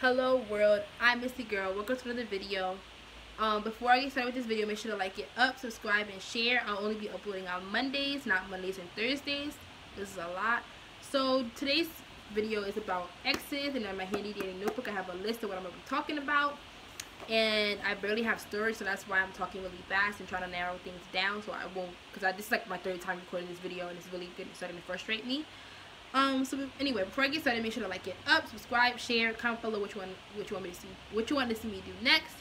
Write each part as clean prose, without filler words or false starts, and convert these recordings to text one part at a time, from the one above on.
Hello world, I'm Missy Girl. Welcome to another video. Before I get started with this video, make sure to like it up, subscribe, and share. I'll only be uploading on Mondays, not Mondays and Thursdays. This is a lot. So today's video is about exes, and in my handy dandy notebook I have a list of what I'm going to be talking about. And I barely have storage, so that's why I'm talking really fast and trying to narrow things down so I won't, because this is like my third time recording this video and it's really good. It's starting to frustrate me. So anyway, before I get started, make sure to like it up, subscribe, share, comment below what you want to see me do next.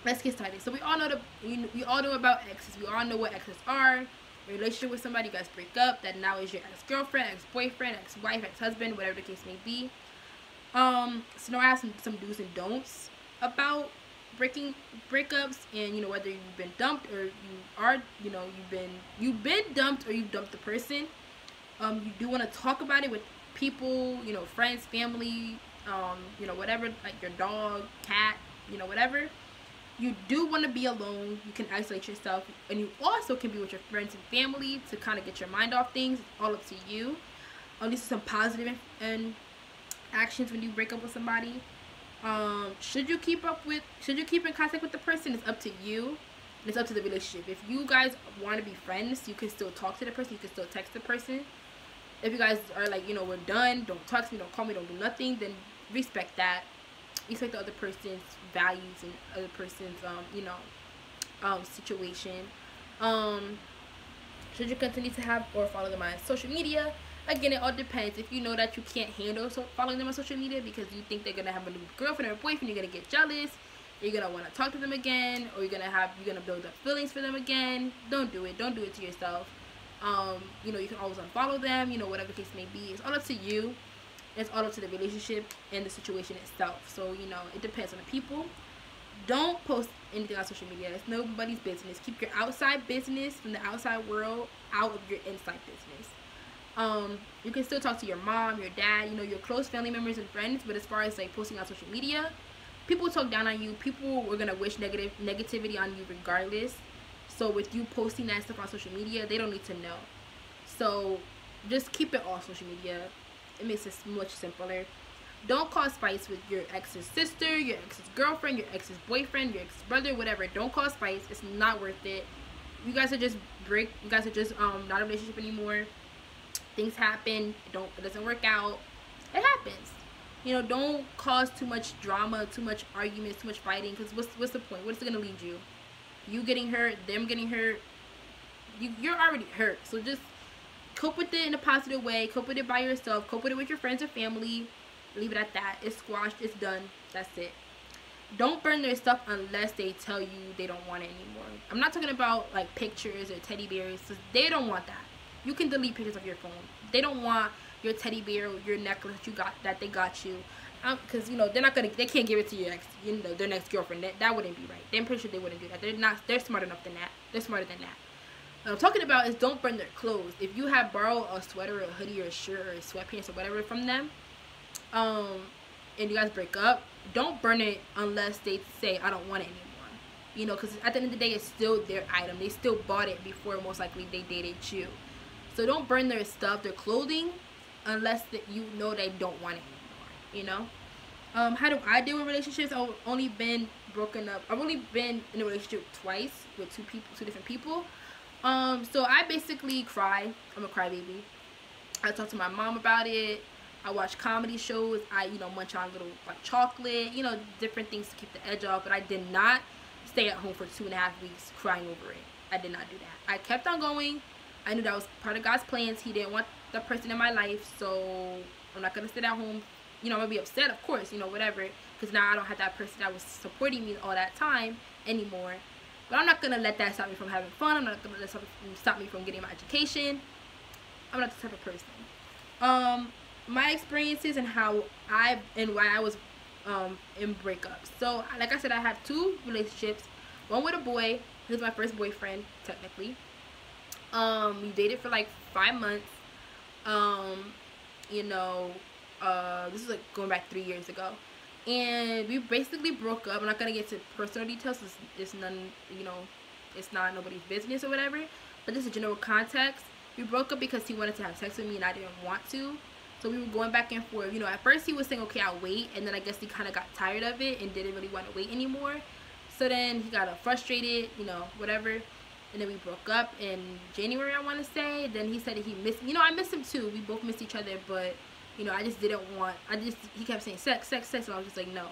Let's get started. So we all know about exes. We all know what exes are. A relationship with somebody, you guys break up, that now is your ex-girlfriend, ex-boyfriend, ex-wife, ex-husband, whatever the case may be. So now I have some do's and don'ts about breakups, and whether you've been dumped or you've been dumped or you've dumped the person. You do want to talk about it with people, friends, family, whatever, like your dog, cat, whatever. You do want to be alone. You can isolate yourself, and you also can be with your friends and family to kind of get your mind off things. It's all up to you. These are some positive and actions when you break up with somebody. Should you keep in contact with the person? It's up to you. It's up to the relationship. If you guys want to be friends, you can still talk to the person. You can still text the person. If you guys are like, we're done, don't text me, don't call me, don't do nothing, then respect that. Respect the other person's values and other person's situation. Should you continue to have or follow them on social media? Again, it all depends. If you know that you can't handle following them on social media because you think they're gonna have a new girlfriend or a boyfriend, you're gonna get jealous, you're gonna want to talk to them again, or you're gonna build up feelings for them again. Don't do it. Don't do it to yourself. You can always unfollow them, whatever the case may be. It's all up to you. It's all up to the relationship and the situation itself. So, it depends on the people. Don't post anything on social media. It's nobody's business. Keep your outside business from the outside world out of your inside business. You can still talk to your mom, your dad, your close family members and friends, but as far as like posting on social media, people talk down on you. People were gonna wish negativity on you regardless. So with you posting that stuff on social media, they don't need to know. So just keep it off social media. It makes it much simpler. Don't cause fights with your ex's sister, your ex's girlfriend, your ex's boyfriend, your ex's brother, whatever. Don't cause fights. It's not worth it. You guys are just not a relationship anymore. Things happen. It doesn't work out. It happens. Don't cause too much drama, too much arguments, too much fighting. Because what's the point? What's it gonna lead you? You getting hurt, them getting hurt. You're already hurt. So just cope with it in a positive way. Cope with it by yourself. Cope with it with your friends or family. Leave it at that. It's squashed. It's done. That's it. Don't burn their stuff unless they tell you they don't want it anymore. I'm not talking about like pictures or teddy bears. They don't want that. You can delete pictures of your phone. They don't want your teddy bear or your necklace that they got you. Because they can't give it to your ex, their next girlfriend. That wouldn't be right. I'm pretty sure they wouldn't do that. They're smart enough than that. They're smarter than that. What I'm talking about is don't burn their clothes. If you have borrowed a sweater or a hoodie or a shirt or sweatpants or whatever from them, and you guys break up, don't burn it unless they say I don't want it anymore. Because at the end of the day, it's still their item. They still bought it before most likely they dated you. So don't burn their stuff, their clothing, unless they don't want it anymore. How do I deal with relationships? I've only been broken up. I've only been in a relationship twice with two different people. So I basically cry. I'm a crybaby. I talk to my mom about it. I watch comedy shows. I munch on little like chocolate, different things to keep the edge off. But I did not stay at home for 2.5 weeks crying over it. I did not do that. I kept on going. I knew that was part of God's plans. He didn't want the person in my life, so I'm not gonna sit at home. I'm gonna be upset, of course, whatever, because now I don't have that person that was supporting me all that time anymore. But I'm not gonna let that stop me from having fun. I'm not gonna let that stop me from getting my education. I'm not the type of person. My experiences and why I was in breakups. So like I said, I had 2 relationships. One with a boy. He was my first boyfriend, technically. We dated for like 5 months. This is like going back 3 years ago, and we basically broke up. I'm not gonna get to personal details. It's none, it's not nobody's business or whatever. But this is a general context. We broke up because he wanted to have sex with me and I didn't want to. So we were going back and forth. You know, at first he was saying, okay, I'll wait. And then I guess he kind of got tired of it and didn't really want to wait anymore. So then he got frustrated, you know, whatever. And then we broke up in January, I want to say. Then he said that he missed, you know, I miss him too. We both missed each other. But, you know, I just didn't want, he kept saying sex, sex, sex. And I was just like, no.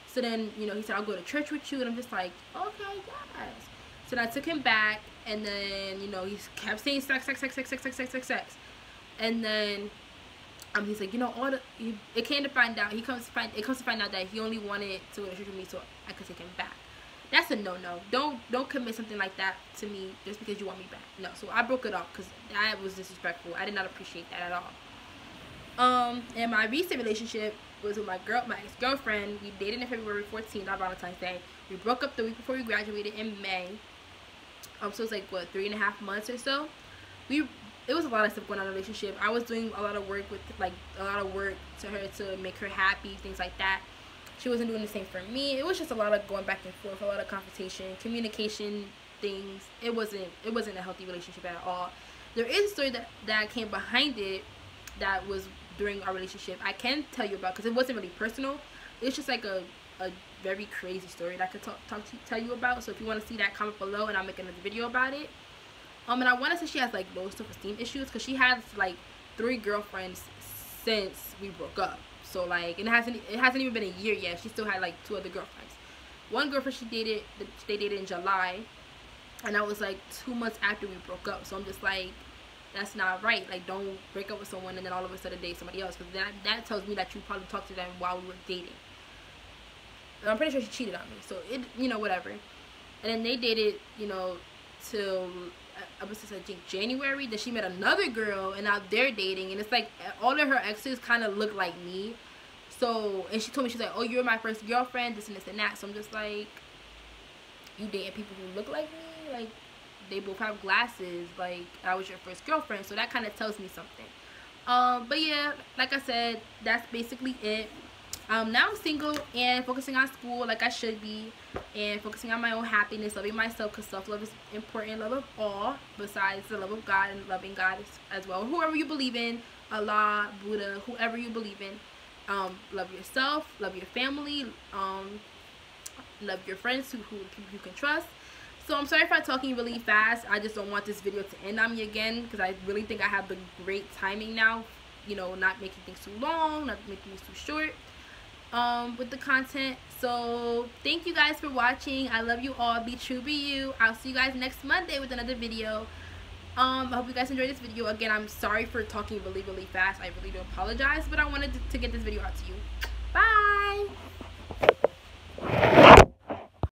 So then, you know, he said, I'll go to church with you. And I'm just like, okay, yes. So then I took him back. And then, you know, he kept saying sex, sex, sex, sex, sex, sex, sex, sex, sex. And then he's like, you know, it came to find out, it comes to find out that he only wanted to go to church with me so I could take him back. That's a no-no. Don't commit something like that to me just because you want me back. No. So I broke it off because that was disrespectful. I did not appreciate that at all. And my recent relationship was with my ex-girlfriend. We dated in February 14th on Valentine's Day. We broke up the week before we graduated in May. So it's like what, 3.5 months or so. It was a lot of stuff going on in the relationship. I was doing a lot of work to her to make her happy, things like that. She wasn't doing the same for me. It was just a lot of going back and forth, a lot of confrontation, communication things. It wasn't a healthy relationship at all. There is a story that came behind it that was during our relationship. I can tell you about because it wasn't really personal. It's just like a very crazy story that I could tell you about. So if you want to see that, comment below and I'll make another video about it. And I want to say she has like low self-esteem issues because she has like 3 girlfriends since we broke up. So like, and it hasn't even been a year yet. She still had like 2 other girlfriends. One girlfriend they dated in July, and that was like 2 months after we broke up. So I'm just like, that's not right. Like, don't break up with someone and then all of a sudden date somebody else, because that tells me that you probably talked to them while we were dating. And I'm pretty sure she cheated on me. So it, you know, whatever. And then they dated, you know, till I think January. Then she met another girl and now they're dating, and it's like all of her exes kind of look like me. So, and she told me, she's like, oh, you're my first girlfriend, this and this and that. So I'm just like, you dating people who look like me? Like, they both have glasses. Like, I was your first girlfriend. So that kind of tells me something. But yeah, like I said, that's basically it. Now I'm single and focusing on school like I should be, and focusing on my own happiness, loving myself, because self-love is important, love of all, besides the love of God and loving God as well. Whoever you believe in, Allah, Buddha, whoever you believe in, love yourself, love your family, love your friends, people you can trust. So I'm sorry if I'm talking really fast. I just don't want this video to end on me again, because I really think I have the great timing now, you know, not making things too long, not making things too short with the content. So thank you guys for watching. I love you all. Be true, be you. I'll see you guys next Monday with another video. I hope you guys enjoyed this video. Again, I'm sorry for talking really fast. I really do apologize, but I wanted to get this video out to you.